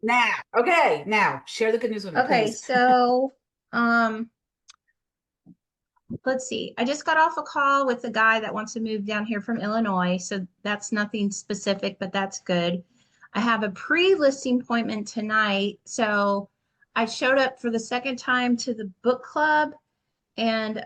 Now, okay, now share the good news with me, Okay, please. so um let's see. I just got off a call with a guy that wants to move down here from Illinois, so that's nothing specific, but that's good. I have a pre-listing appointment tonight, so I showed up for the second time to the book club, and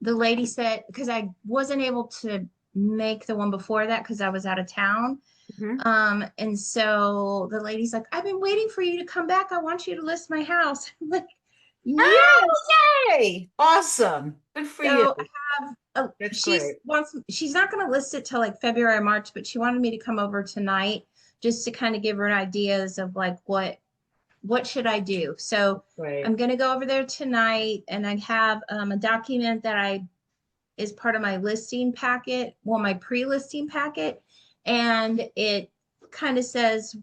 the lady said because I wasn't able to make the one before that because I was out of town. Mhm. And so the lady's like, I've been waiting for you to come back. I want you to list my house. I'm like, yes. Oh, yay! Awesome. Good for you. So I have That's great. she's not going to list it till like February, March, but she wanted me to come over tonight just to kind of give her ideas of like what should I do. So Great. I'm going to go over there tonight, and I have a document that I is part of my listing packet, well, my pre-listing packet, and it kind of says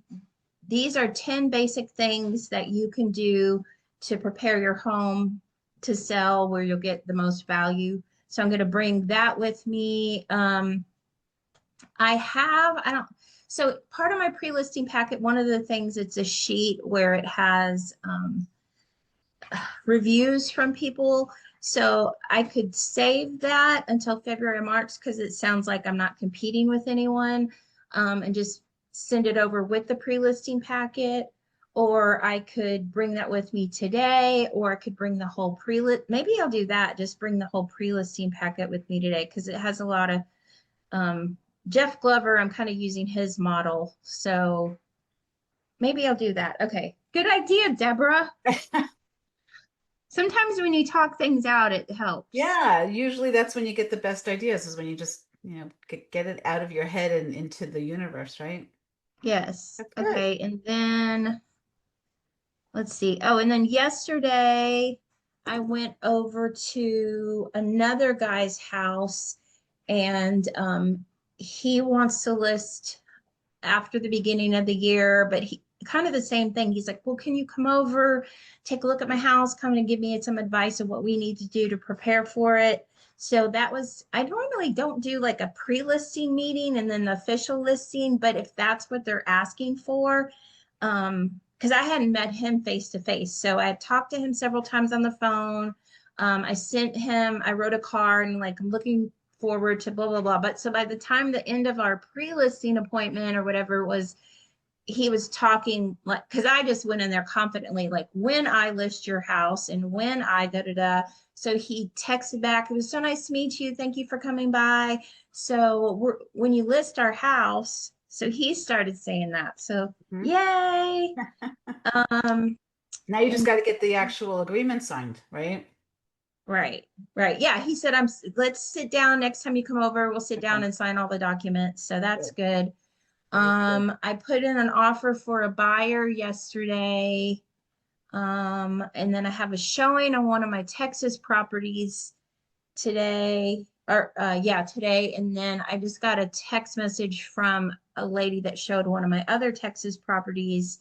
these are 10 basic things that you can do to prepare your home to sell where you'll get the most value. So I'm going to bring that with me. I don't, so part of my pre-listing packet, one of the things, it's a sheet where it has reviews from people. So I could save that until February, March, because it sounds like I'm not competing with anyone, and just send it over with the pre-listing packet. Or I could bring that with me today, or I could bring the whole pre-list. Maybe I'll do that. Just bring the whole pre-listing packet with me today because it has a lot of um, Jeff Glover. I'm kind of using his model. So maybe I'll do that. Okay. Good idea, Deborah. Sometimes when you talk things out, it helps. Yeah, usually that's when you get the best ideas, is when you just, get it out of your head and into the universe, right? Yes. That's good. Okay. And then let's see. Oh, and then yesterday I went over to another guy's house, and he wants to list after the beginning of the year, but he kind of the same thing. He's like, well, can you come over, take a look at my house, come and give me some advice of what we need to do to prepare for it. So that was, I normally don't do like a pre-listing meeting and then the official listing, but if that's what they're asking for, because I hadn't met him face to face. So I had talked to him several times on the phone. I wrote a card and like, I'm looking forward to blah blah blah. But so by the time the end of our pre-listing appointment or whatever it was, he was talking like because I just went in there confidently, like when I list your house and when I da da da. So he texted back, it was so nice to meet you. Thank you for coming by. So when you list our house, so he started saying that. So Mhm. yay. Um Now you just and got to get the actual agreement signed, right? right, right. Yeah, he said let's sit down next time you come over. We'll sit down Okay, and sign all the documents. So that's good. good. Very good. I put in an offer for a buyer yesterday. And then I have a showing on one of my Texas properties today, or yeah, today. And then I just got a text message from a lady that showed one of my other Texas properties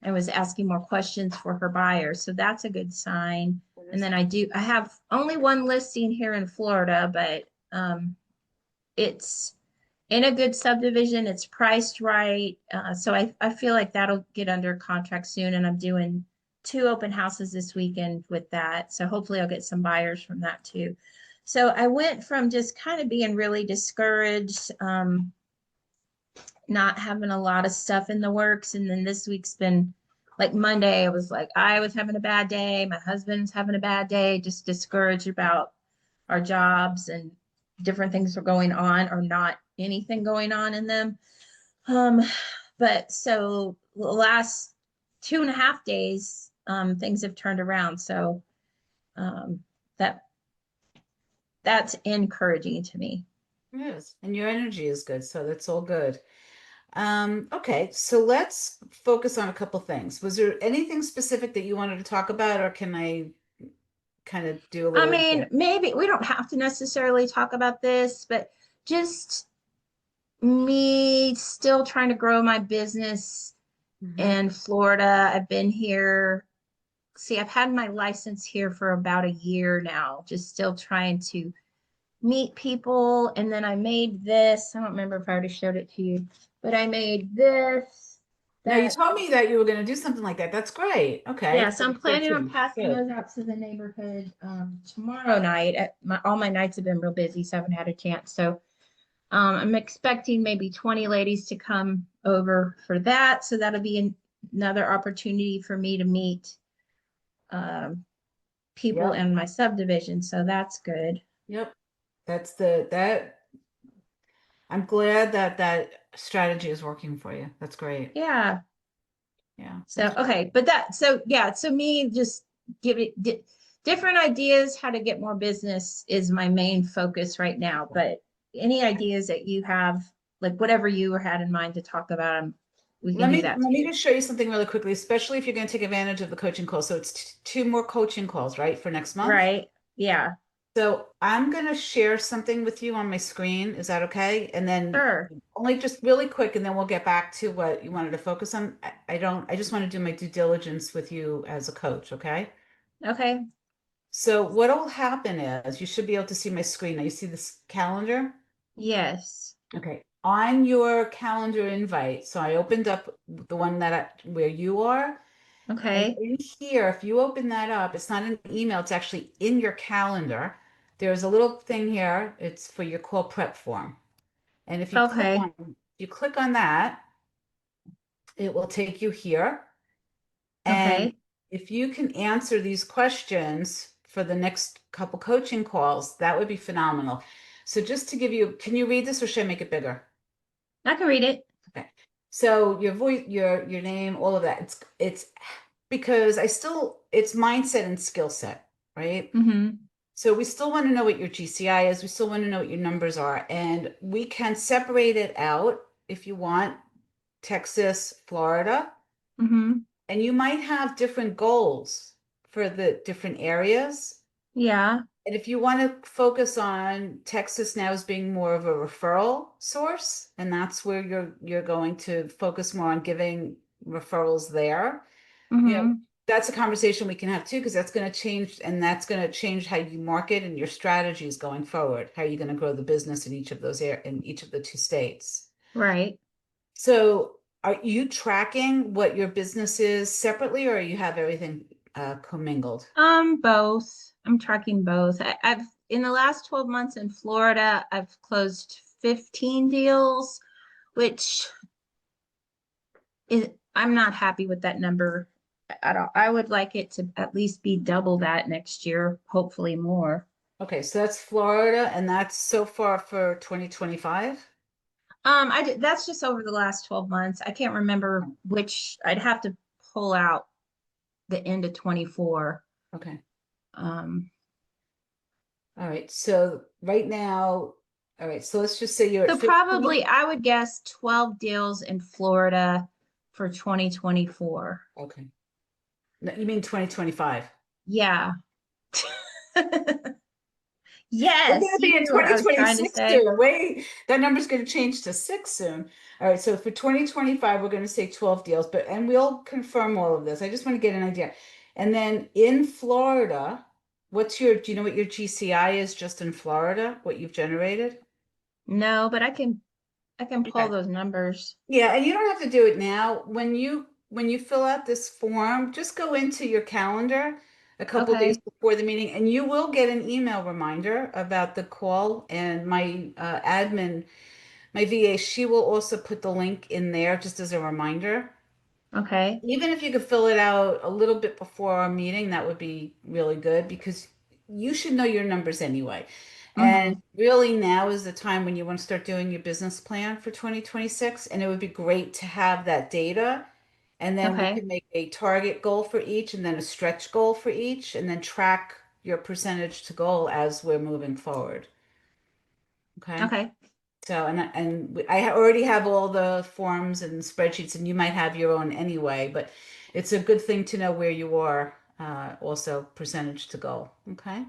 and was asking more questions for her buyer. So that's a good sign. And then I have only one listing here in Florida, but it's in a good subdivision. It's priced right. So I feel like that'll get under contract soon. And I'm doing two open houses this weekend with that. So hopefully I'll get some buyers from that too. So I went from just kind of being really discouraged, not having a lot of stuff in the works. And then this week's been like Monday, I was like, I was having a bad day. My husband's having a bad day, just discouraged about our jobs and different things are going on or not anything going on in them. Um, but so the last 2.5 days, things have turned around. So um, that that's encouraging to me. It is. And your energy is good, so that's all good. Okay, so let's focus on a couple things. Was there anything specific that you wanted to talk about, or can I kind of do a I little mean, intro? maybe we don't have to necessarily talk about this, but just me still trying to grow my business Hmm. in Florida. I've been here. See, I've had my license here for about a year now, just still trying to meet people. And then I made this. I don't remember if I already showed it to you, but I made this. Now you that, told me that you were going to do something like that. That's great. yeah, Okay. so I'm Good planning on too. passing Good. those out to the neighborhood tomorrow night. All my nights have been real busy, so I haven't had a chance. So I'm expecting maybe 20 ladies to come over for that. So that'll be another opportunity for me to meet um, people Yep. in my subdivision. So that's good. Yep. That's that. I'm glad that that strategy is working for you. That's great. Yeah. Yeah. So, okay. But yeah. So me just give it different ideas how to get more business is my main focus right now. But any ideas that you have, like whatever you had in mind to talk about, we can do that Let me too. just show you something really quickly, especially if you're going to take advantage of the coaching call. So it's two more coaching calls, right, for next month. Right. Yeah. So I'm going to share something with you on my screen. Is that okay? And then Sure. only just really quick, and then we'll get back to what you wanted to focus on. I just want to do my due diligence with you as a coach, okay? Okay. So what'll happen is you should be able to see my screen. Now you see this calendar? Yes. Okay. On your calendar invite, so I opened up the one where you are. And Okay. in here, if you open that up, it's not an email, it's actually in your calendar. There's a little thing here. It's for your call prep form. And Okay. if you click on that, it will take you here. And Okay. if you can answer these questions for the next couple coaching calls, that would be phenomenal. So just to give you, can you read this or should I make it bigger? I can read it. Okay. So your voice, your name, all of that. It's because it's mindset and skill set, right? Mm-hmm. So we still want to know what your GCI is. We still want to know what your numbers are, and we can separate it out if you want, Texas, Florida, Mm-hmm. and you might have different goals for the different areas. Yeah. And if you want to focus on Texas now as being more of a referral source, and that's where you're going to focus more on giving referrals there, you know, Mm-hmm. that's a conversation we can have too, because that's going to change, and that's going to change how you market and your strategies going forward. How are you going to grow the business in each of in each of the two states? Right. So, are you tracking what your business is separately, or you have everything commingled? Both. I'm tracking both. I've in the last 12 months in Florida, I've closed 15 deals, which is I'm not happy with that number at all. I would like it to at least be double that next year, hopefully more. Okay, so that's Florida, and that's so far for 2025. That's just over the last 12 months. I can't remember which I'd have to pull out the end of 24. Okay. Um, All right. So right now, all right. So let's just say you're at so 15. probably I would guess 12 deals in Florida for 2024. Okay. No, you mean 2025? Yeah. We're Yes, going to be you in knew what I was trying to 2026 say. soon. Wait, that number's going to change to six soon. All right, so for 2025, we're going to say 12 deals, and we'll confirm all of this. I just want to get an idea. And then in Florida, do you know what your GCI is just in Florida, what you've generated? No, but I can pull Okay. those numbers. Yeah, and you don't have to do it now. When you fill out this form, just go into your calendar a couple days Okay. before the meeting, and you will get an email reminder about the call. And my admin, my VA, she will also put the link in there just as a reminder. Okay. Even if you could fill it out a little bit before our meeting, that would be really good because you should know your numbers anyway. And Mm-hmm. really now is the time when you want to start doing your business plan for 2026. And it would be great to have that data. And then we Okay. can make a target goal for each and then a stretch goal for each, and then track your percentage to goal as we're moving forward. Okay. Okay. So, I already have all the forms and spreadsheets, and you might have your own anyway, but it's a good thing to know where you are, also percentage to goal. Okay.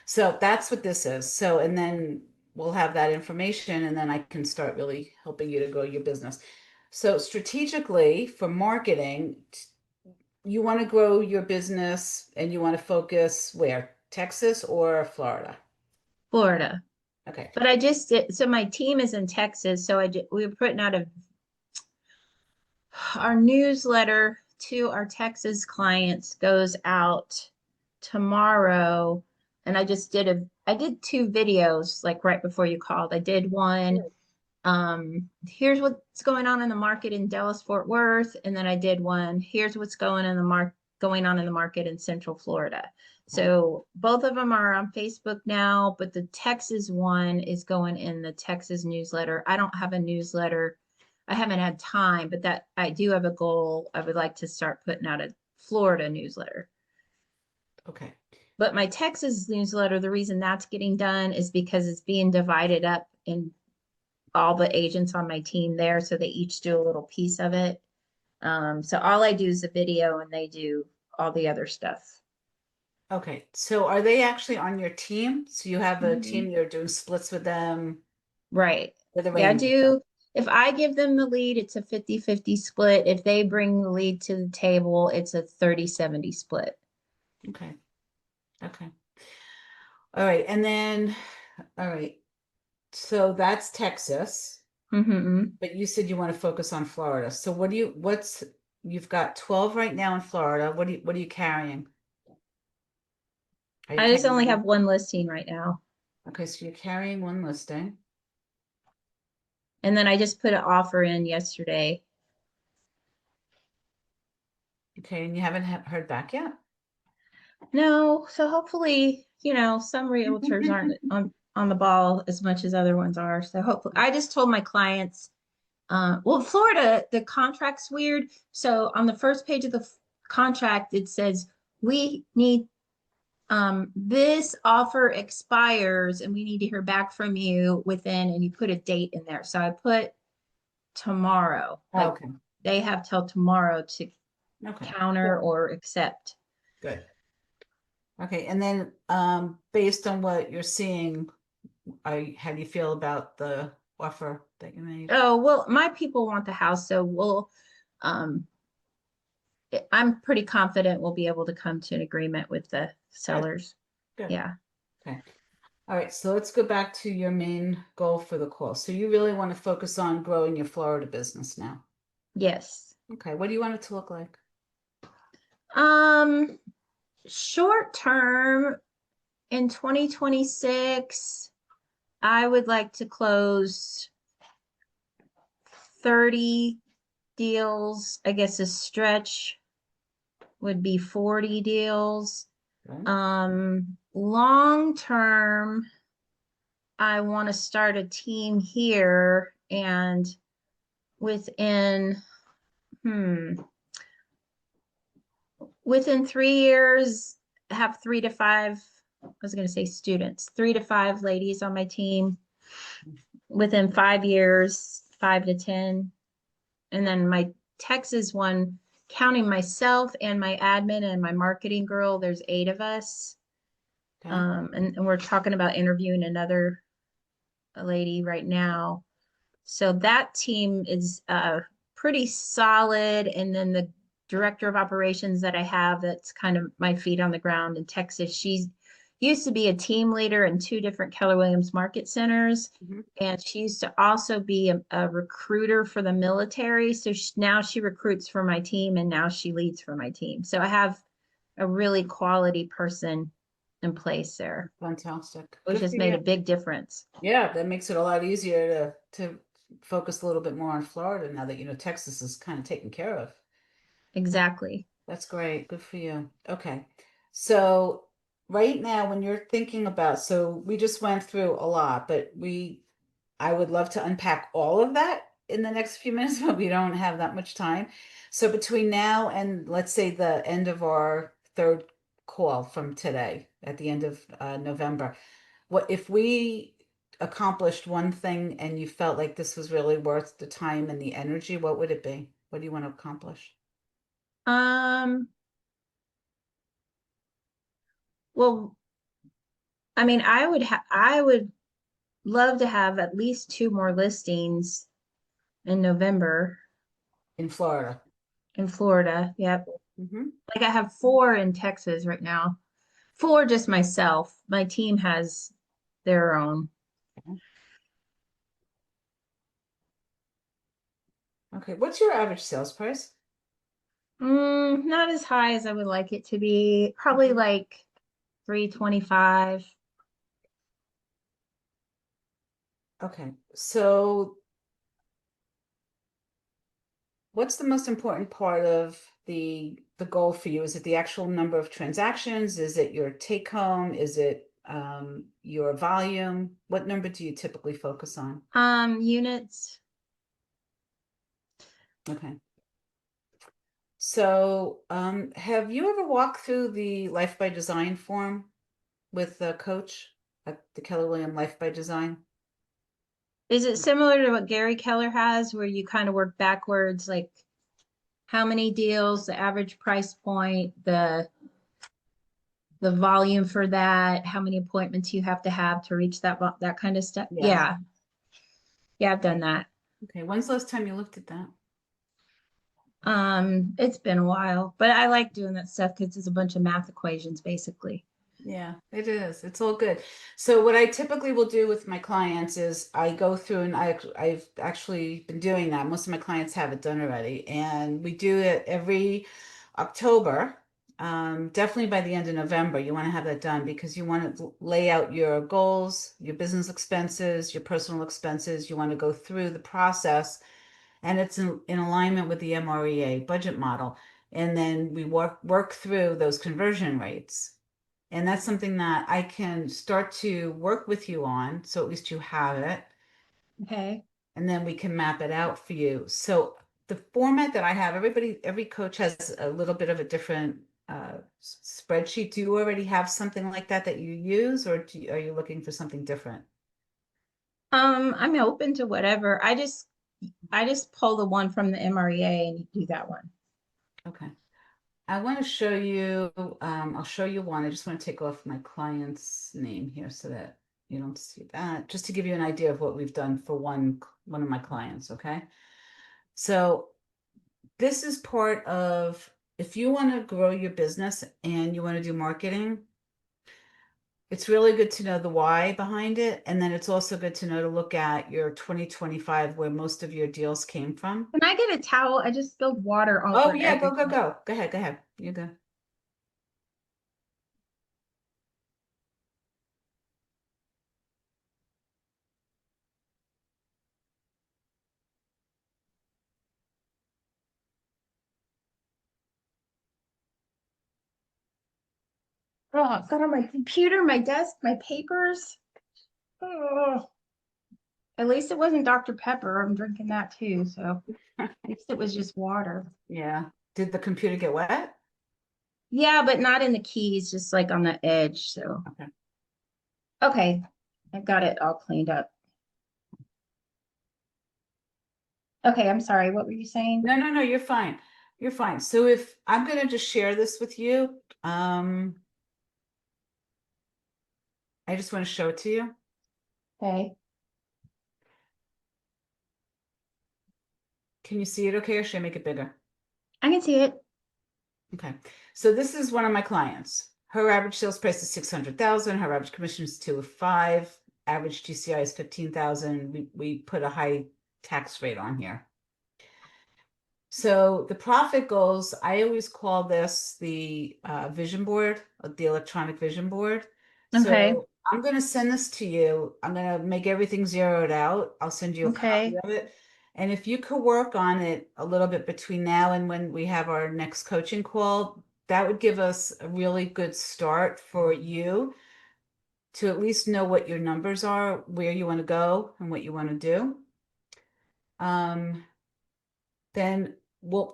So that's what this is. So, and then we'll have that information, and then I can start really helping you to grow your business. So, strategically for marketing, you want to grow your business and you want to focus where? Texas or Florida? Florida. Okay. But I just did, so my team is in Texas, so we were putting out Our newsletter to our Texas clients goes out tomorrow. And I did two videos like right before you called. I did one, here's what's going on in the market in Dallas, Fort Worth. And then I did one, here's what's going on in the market in Central Florida. Okay. So both of them are on Facebook now, but the Texas one is going in the Texas newsletter. I don't have a newsletter. I haven't had time, but that I do have a goal. I would like to start putting out a Florida newsletter. Okay. But my Texas newsletter, the reason that's getting done is because it's being divided up in all the agents on my team there. So they each do a little piece of it. So all I do is the video and they do all the other stuff. Okay. So are they actually on your team? So you have a Mhm. team, you're doing splits with them Right. with the Yeah, I rain. do. If I give them the lead, it's a 50-50 split. If they bring the lead to the table, it's a 30-70 split. Okay. Okay. All right. And then, all right. So that's Texas, Mm-hmm. but you said you want to focus on Florida. So you've got 12 right now in Florida. What are you carrying? Are you I just carrying only any? have one listing right now. Okay, so you're carrying one listing. And then I just put an offer in yesterday. Okay, and you haven't heard back yet? No, so hopefully, some realtors aren't on the ball as much as other ones are. So hopefully, I just told my clients, well, Florida, the contract's weird. So on the first page of the contract, it says we need this offer expires and we need to hear back from you within, and you put a date in there. So I put tomorrow, Oh, like okay. they have till tomorrow to Okay. counter Cool. or accept. Good. Okay, and then based on what you're seeing, how do you feel about the offer that you made? Oh, well, my people want the house, so um, I'm pretty confident we'll be able to come to an agreement with the Good, sellers. good. Yeah. Okay. All right, so let's go back to your main goal for the call. So you really want to focus on growing your Florida business now. Yes. Okay, what do you want it to look like? Um, Short term in 2026, I would like to close 30 deals. I guess a stretch would be 40 deals. Okay. Long term, I want to start a team here and within, hmm, within 3 years, have 3 to 5, I was going to say students, 3 to 5 ladies on my team. Within 5 years, 5 to 10. And then my Texas one, counting myself and my admin and my marketing girl, there's 8 of us. Okay. And we're talking about interviewing another lady right now. So that team is pretty solid. And then the director of operations that I have, that's kind of my feet on the ground in Texas. She's used to be a team leader in 2 different Keller Williams market centers. Mhm. And she used to also be a recruiter for the military. So now she recruits for my team and now she leads for my team. So I have a really quality person in place there, Fantastic. which Good has for made you. a big difference. Yeah, that makes it a lot easier to focus a little bit more on Florida now that you know Texas is kind of taken care of. Exactly. That's great. Good for you. Okay. So right now when you're thinking about, so we just went through a lot, but I would love to unpack all of that in the next few minutes, but we don't have that much time. So between now and let's say the end of our third call from today, at the end of November, what if we accomplished one thing and you felt like this was really worth the time and the energy, what would it be? What do you want to accomplish? Um, well, I mean, I would love to have at least 2 more listings in November In Florida. in Florida. Yep. Hmm. Like I have 4 in Texas right now. 4 just myself. My team has their own. Okay. What's your average sales price? Not as high as I would like it to be. Probably Mhm. like 325. Okay. So what's the most important part of the goal for you? Is it the actual number of transactions? Is it your take home? Is it your volume? What number do you typically focus on? Units. Okay. So, have you ever walked through the Life by Design form with the coach at the Keller Williams Life by Design? Is it similar to what Gary Keller has, where you kind of work backwards, like how many deals, the average price point, the volume for that, how many appointments you have to reach that kind of stuff? Yeah. Yeah, yeah, I've done that. Okay. When's the last time you looked at that? It's been a while, but I like doing that stuff because it's a bunch of math equations, basically. Yeah, it is. It's all good. So what I typically will do with my clients is I go through and I've actually been doing that. Most of my clients have it done already, and we do it every October. Definitely by the end of November, you want to have that done because you want to lay out your goals, your business expenses, your personal expenses. You want to go through the process, and it's in alignment with the MREA budget model. And then we work through those conversion rates. And that's something that I can start to work with you on, so at least you have it, Okay. and then we can map it out for you. So the format that I have, every coach has a little bit of a different spreadsheet. Do you already have something like that that you use, or are you looking for something different? I'm open to whatever. I just pull the one from the MREA and do that one. Okay. I want to show you, I'll show you one. I just want to take off my client's name here so that you don't see that, just to give you an idea of what we've done for one of my clients, okay? So this is part of if you want to grow your business and you want to do marketing, it's really good to know the why behind it. And then it's also good to know to look at your 2025, where most of your deals came from. Can I get a towel? I just spilled water all Oh over yeah, go, go, everything. go. Go ahead, go ahead. You go. Oh, I've got on my computer, my desk, my papers. Oh, at least it wasn't Dr. Pepper. I'm drinking that too. So at least it was just water. Yeah. Did the computer get wet? Yeah, but not in the keys, just like on the edge. So, Okay. okay, I've got it all cleaned up. Okay, I'm sorry. What were you saying? No, no, no, you're fine. You're fine. So if I'm gonna just share this with you, I just want to show it to you. Okay, Can you see it okay, or should I make it bigger? I can see it. Okay. So this is one of my clients. Her average sales price is 600,000. Her average commission is 2 of 5. Average GCI is 15,000. We put a high tax rate on here. So the profit goals, I always call this the vision board, the electronic vision board. Okay, So I'm going to send this to you. I'm going to make everything zeroed out. I'll send you a copy okay. of it. And if you could work on it a little bit between now and when we have our next coaching call, that would give us a really good start for you to at least know what your numbers are, where you want to go, and what you want to do. Um, then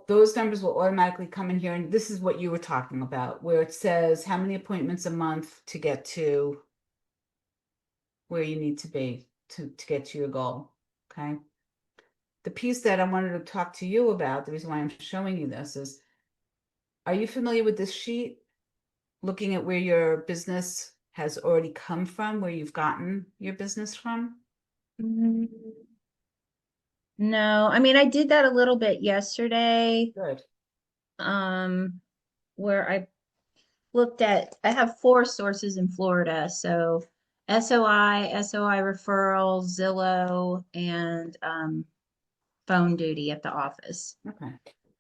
those numbers will automatically come in here. And this is what you were talking about, where it says how many appointments a month to get to where you need to be to get to your goal. Okay. The piece that I wanted to talk to you about, the reason why I'm showing you this is, are you familiar with this sheet? Looking at where your business has already come from, where you've gotten your business from? Mm, no, I mean, I did that a little bit yesterday, Good. um, where I have four sources in Florida. So SOI referral, Zillow, and phone duty at the office. Okay.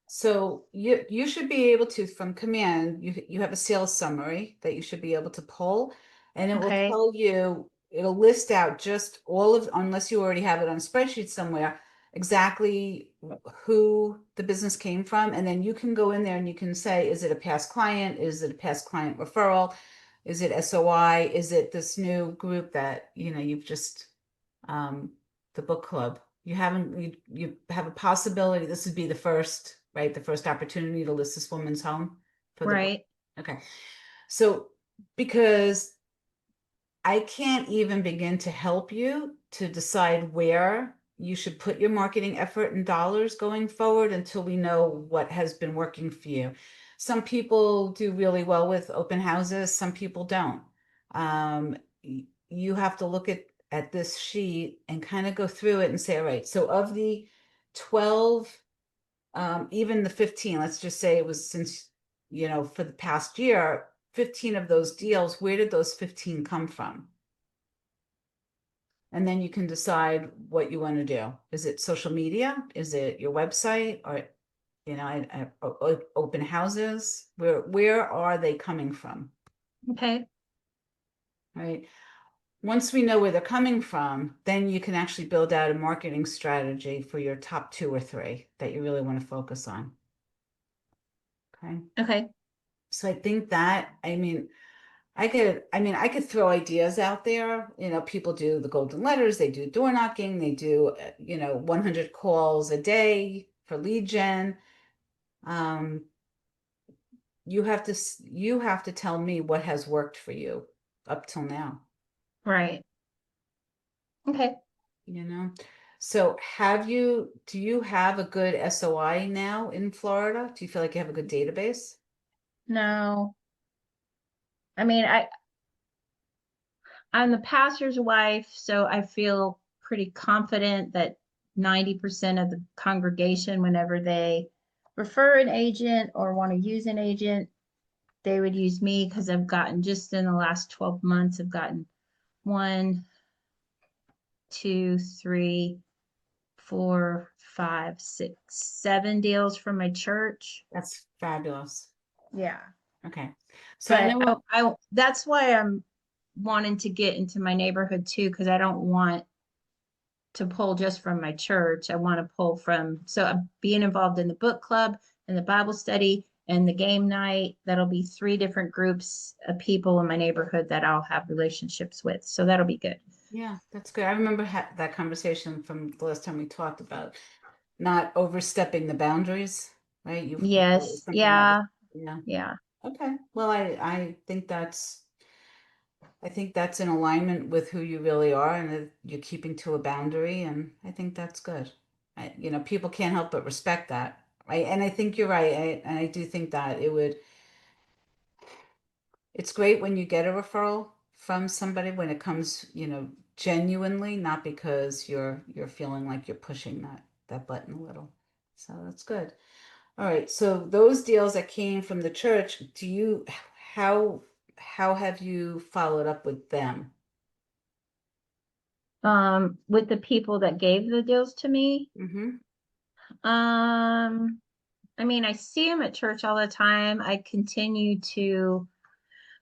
So you should be able to, from command, you have a sales summary that you should be able to pull, and it will Okay. tell you, it'll list out just all of, unless you already have it on a spreadsheet somewhere, exactly who the business came from. And then you can go in there and you can say, is it a past client? Is it a past client referral? Is it SOI? Is it this new group that, you've just um, the book club. You haven't, you have a possibility. This would be the first, right? The first opportunity to list this woman's home for the book. Right. Okay. So, because I can't even begin to help you to decide where you should put your marketing effort and dollars going forward until we know what has been working for you. Some people do really well with open houses, some people don't. You have to look at this sheet and kind of go through it and say, all right, so of the 12, even the 15, let's just say it was since, for the past year, 15 of those deals, where did those 15 come from? And then you can decide what you want to do. Is it social media? Is it your website? Or, open houses? Where are they coming from? Okay. Right. Once we know where they're coming from, then you can actually build out a marketing strategy for your top two or three that you really want to focus on. Okay. Okay. So I think that, I could throw ideas out there. People do the golden letters, they do door knocking, they do, 100 calls a day for lead gen. Um, you have to tell me what has worked for you up till now, Right. Okay. you know? So do you have a good SOI now in Florida? Do you feel like you have a good database? No, I mean, I'm the pastor's wife, so I feel pretty confident that 90% of the congregation, whenever they refer an agent or want to use an agent, they would use me because I've gotten just in the last 12 months, I've gotten one, two, three, four, five, six, 7 deals from my church. That's fabulous. Yeah. Okay. So I But know. that's why I'm wanting to get into my neighborhood too, because I don't want to pull just from my church. I want to pull from, so I'm being involved in the book club and the Bible study and the game night. That'll be 3 different groups of people in my neighborhood that I'll have relationships with. So that'll be good. Yeah, that's good. I remember that conversation from the last time we talked about not overstepping the boundaries, right? You thought it was Yes. something that was, Yeah. yeah. Yeah. Okay. Well, I think that's in alignment with who you really are, and that you're keeping to a boundary, and I think that's good. People can't help but respect that, right? And I think you're right. And I do think that it's great when you get a referral from somebody when it comes, genuinely, not because you're feeling like you're pushing that button a little. So that's good. All right. So those deals that came from the church, how how have you followed up with them? With the people that gave the deals to me, Mm-hmm. um, I mean, I see them at church all the time. I continue to.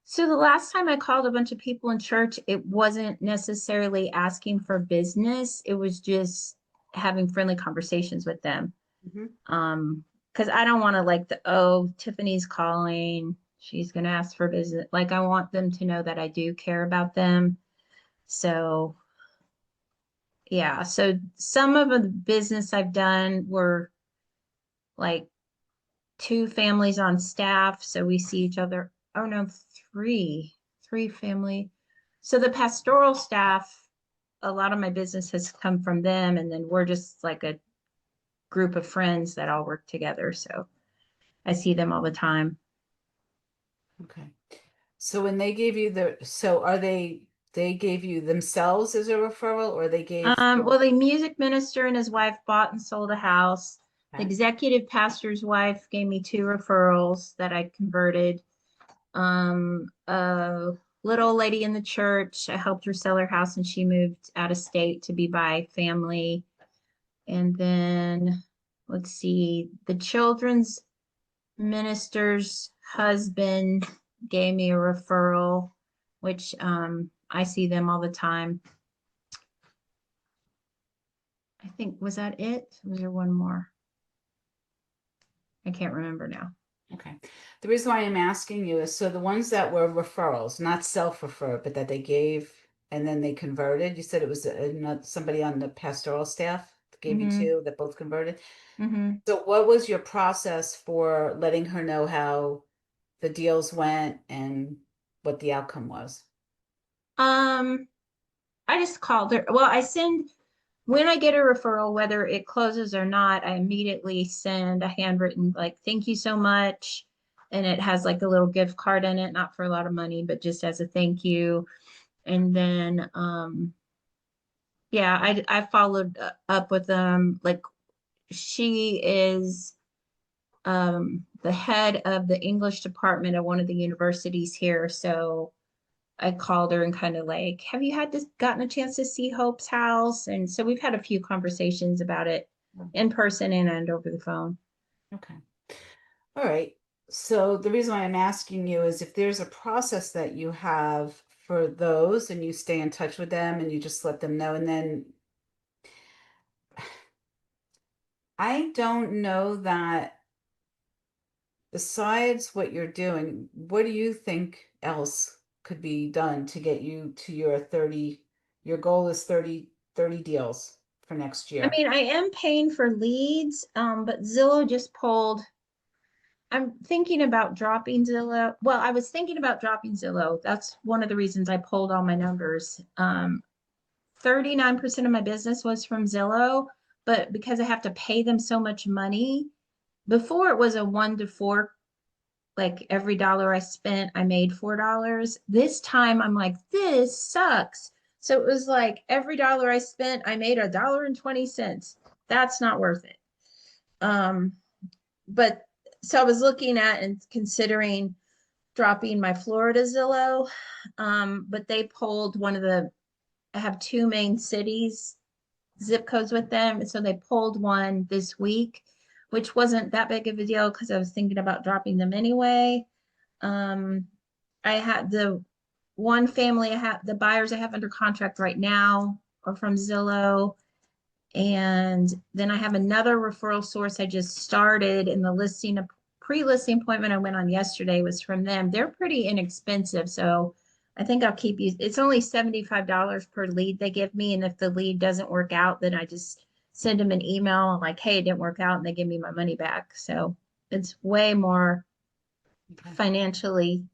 So the last time I called a bunch of people in church, it wasn't necessarily asking for business. It was just having friendly conversations with them. Mm-hmm. Because I don't want to like oh, Tiffany's calling, she's gonna ask for business. Like I want them to know that I do care about them. So yeah. So some of the business I've done were like 2 families on staff. So we see each other. Oh no, three family. So the pastoral staff, a lot of my business has come from them. And then we're just like a group of friends that all work together. So I see them all the time. Okay. So when they gave you so they gave you themselves as a referral, or they gave Well, the music minister and his wife bought and sold a house. The okay. executive pastor's wife gave me 2 referrals that I converted. A little lady in the church, I helped her sell her house and she moved out of state to be by family. And then let's see, the children's minister's husband gave me a referral, which I see them all the time. I think, was that it? Was there one more? I can't remember now. Okay. The reason why I'm asking you is so the ones that were referrals, not self-referred, but that they gave and then they converted, you said it was somebody on the pastoral staff that gave you Mm-hmm. two that both converted. Mm-hmm. So what was your process for letting her know how the deals went and what the outcome was? Um, I just called her. Well, I send when I get a referral, whether it closes or not, I immediately send a handwritten like thank you so much. And it has like a little gift card in it, not for a lot of money, but just as a thank you. And then yeah, I followed up with them. Like she is the head of the English department at one of the universities here. So I called her and kind of like, have you gotten a chance to see Hope's house? And so we've had a few conversations about it in person and over the phone. Okay. All right. So the reason why I'm asking you is if there's a process that you have for those and you stay in touch with them and you just let them know. And then I don't know that besides what you're doing, what do you think else could be done to get you to your 30, your goal is 30 deals for next I year. mean, I am paying for leads, but Zillow just pulled. I'm thinking about dropping Zillow. Well, I was thinking about dropping Zillow. That's one of the reasons I pulled all my numbers. 39% of my business was from Zillow, but because I have to pay them so much money, before it was a 1 to 4, like every dollar I spent, I made $4. This time I'm like, this sucks. So it was like every dollar I spent, I made $1.20. That's not worth it. Um, but so I was looking at and considering dropping my Florida Zillow. But they pulled I have two main cities zip codes with them. And so they pulled one this week, which wasn't that big of a deal because I was thinking about dropping them anyway. Um, I had the one family the buyers I have under contract right now are from Zillow. And then I have another referral source I just started in the pre-listing appointment I went on yesterday was from them. They're pretty inexpensive. So I think I'll keep you. It's only $75 per lead they give me. And if the lead doesn't work out, then I just send them an email like, hey, it didn't work out, and they give me my money back. So it's way more Okay. financially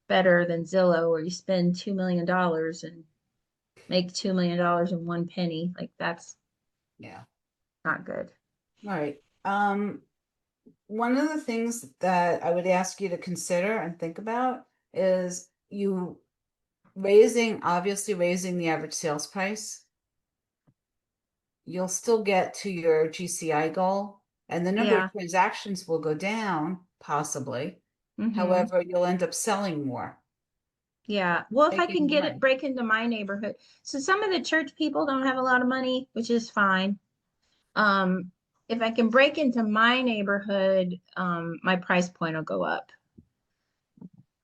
better than Zillow, where you spend $2 million and make $2 million in one penny. Like that's Yeah. not good. All right. One of the things that I would ask you to consider and think about is you obviously raising the average sales price. You'll still get to your GCI goal, and the number of Yeah. transactions will go down, possibly. Mm-hmm. However, you'll end up selling more. Yeah. Well, if I can Making get it money. break into my neighborhood. So some of the church people don't have a lot of money, which is fine. Um, if I can break into my neighborhood, my price point will go up.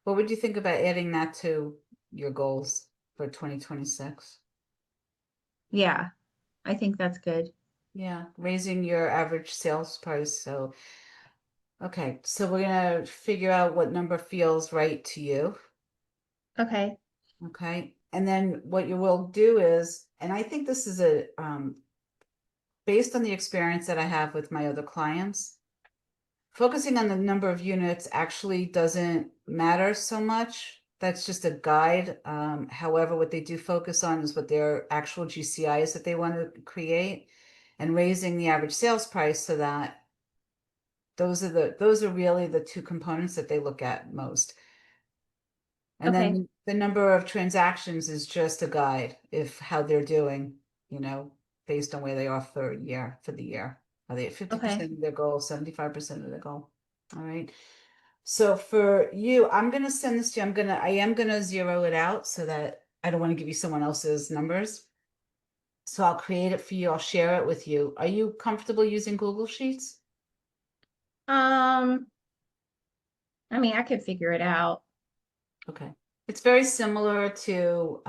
What would you think about adding that to your goals for 2026? Yeah, I think that's good. Yeah, raising your average sales price. So, okay, so we're gonna figure out what number feels right to you. Okay. Okay. And then what you will do is, and I think this is based on the experience that I have with my other clients, focusing on the number of units actually doesn't matter so much. That's just a guide. However, what they do focus on is what their actual GCI is that they want to create and raising the average sales price so that those are really the two components that they look at most. And Okay. then the number of transactions is just a guide if how they're doing, based on where they are for the year. Are they at Okay. 50% of their goal, 75% of their goal? All right. So for you, I'm gonna send this to you. I am gonna zero it out so that I don't want to give you someone else's numbers. So I'll create it for you. I'll share it with you. Are you comfortable using Google Sheets? Um, I mean, I could figure it out. Okay. It's very similar to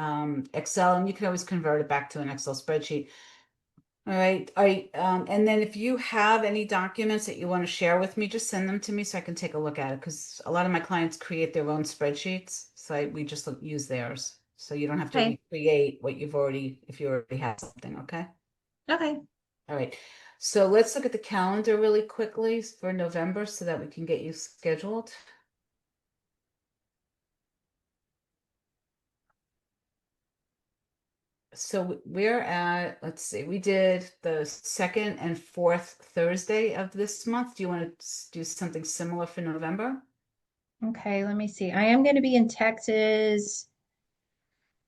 Excel, and you can always convert it back to an Excel spreadsheet. All right. And then if you have any documents that you want to share with me, just send them to me so I can take a look at it. Because a lot of my clients create their own spreadsheets, so we just use theirs. So you don't have to Okay. recreate what you've already, if you already have something. Okay. Okay. All right. So let's look at the calendar really quickly for November so that we can get you scheduled. So we're at, let's see, we did the second and fourth Thursday of this month. Do you want to do something similar for November? Okay, let me see. I am going to be in Texas.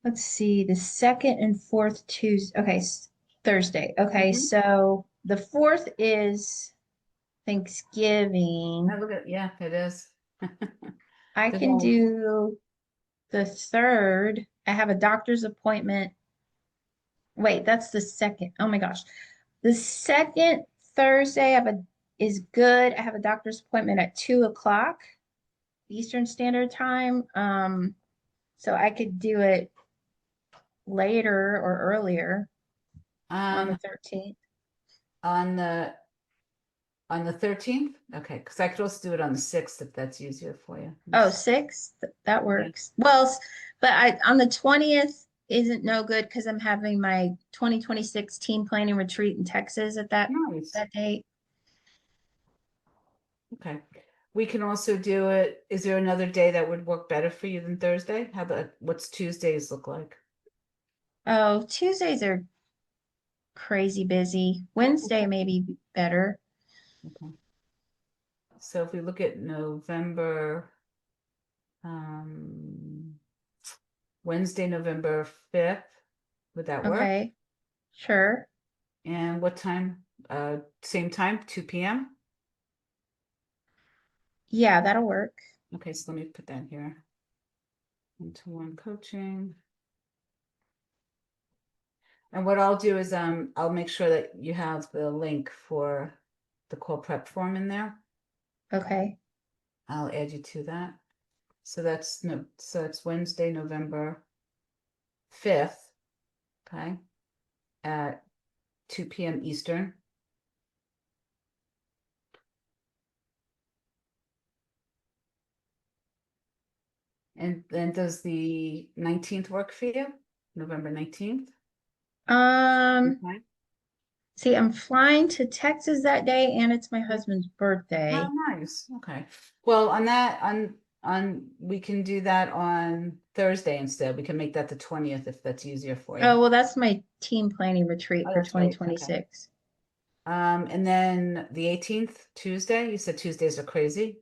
Let's see, the second and fourth Tuesday. Okay, Thursday. Okay, Hmm. so the fourth is I Thanksgiving. look at, yeah, it is. I There's can only, do the third. I have a doctor's appointment. Wait, that's the second. Oh my gosh. The second Thursday is good. I have a doctor's appointment at 2 o'clock Eastern Standard Time. So I could do it later or earlier on the um 13th. on the 13th. Okay, because I could also do it on the 6th if that's easier for you. Oh, 6th, that Yeah. works. Well, but I on the 20th isn't no good because I'm having my 2026 team planning retreat in Texas at Nice. that date. Okay. We can also do it. Is there another day that would work better for you than Thursday? How about what's Tuesdays look like? Oh, Tuesdays are crazy busy. Wednesday may be better. Okay. So if we look at November, um, Wednesday, November 5th, would that work? Okay, sure. And what time? Same time, 2 p.m.? Yeah, that'll work. Okay, so let me put that here. One-to-one coaching. And what I'll do is I'll make sure that you have the link for the call prep form in there. Okay. I'll add you to that. So that's no, so it's Wednesday, November 5th, okay, at 2 p.m. Eastern. And then does the 19th work for you? November 19th? Um, Okay. See, I'm flying to Texas that day and it's my Yeah. husband's Oh, birthday. nice. Okay. Well, on we can do that on Thursday instead. We can make that the 20th if that's easier for you. Oh, well, that's my team planning retreat Oh, for that's right. Okay. 2026. And then the 18th, Tuesday, you said Tuesdays are crazy.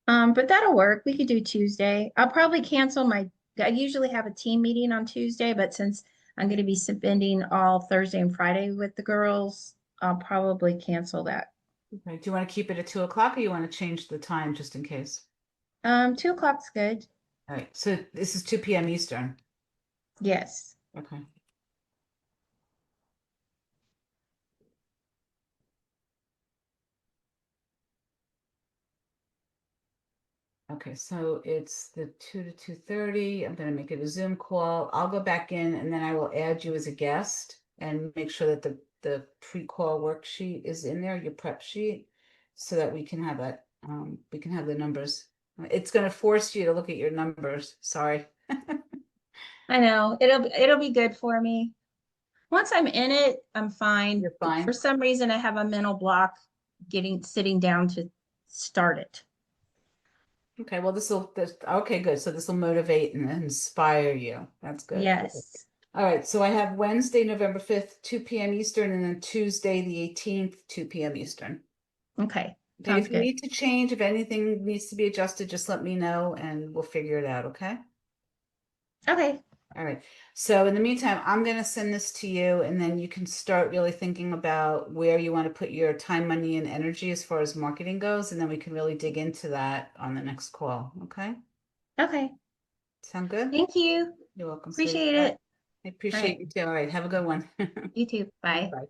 But that'll work. We could do Tuesday. I'll probably cancel I usually have a team meeting on Tuesday, but since I'm going to be spending all Thursday and Friday with the girls, I'll probably cancel that. Okay. Do you want to keep it at 2 o'clock or you want to change the time just in case? 2 o'clock's good. All right. So this is 2 p.m. Eastern. Yes. Okay. Okay, so it's the 2 to 2:30. I'm gonna make it a Zoom call. I'll go back in and then I will add you as a guest and make sure that the pre-call worksheet is in there, your prep sheet, so that we can have that, we can have the numbers. It's gonna force you to look at your numbers. Sorry. I know. It'll be good for me. Once I'm in it, I'm fine. You're For fine. some reason, I have a mental block sitting down to start it. Okay, well, okay, good. So this will motivate and inspire you. That's good. Yes. All right, so I have Wednesday, November 5th, 2 p.m. Eastern, and then Tuesday, the 18th, 2 p.m. Eastern. Okay. Okay, Sounds if you good. need to change, if anything needs to be adjusted, just let me know and we'll figure it out, okay? Okay. All right. So in the meantime, I'm going to send this to you and then you can start really thinking about where you want to put your time, money, and energy as far as marketing goes, and then we can really dig into that on the next call, okay? Okay. Sound good? Thank you. You're welcome, sweetie. Appreciate All right. it. I All appreciate right. you too. All right. Have a good one. You too. Bye. Bye.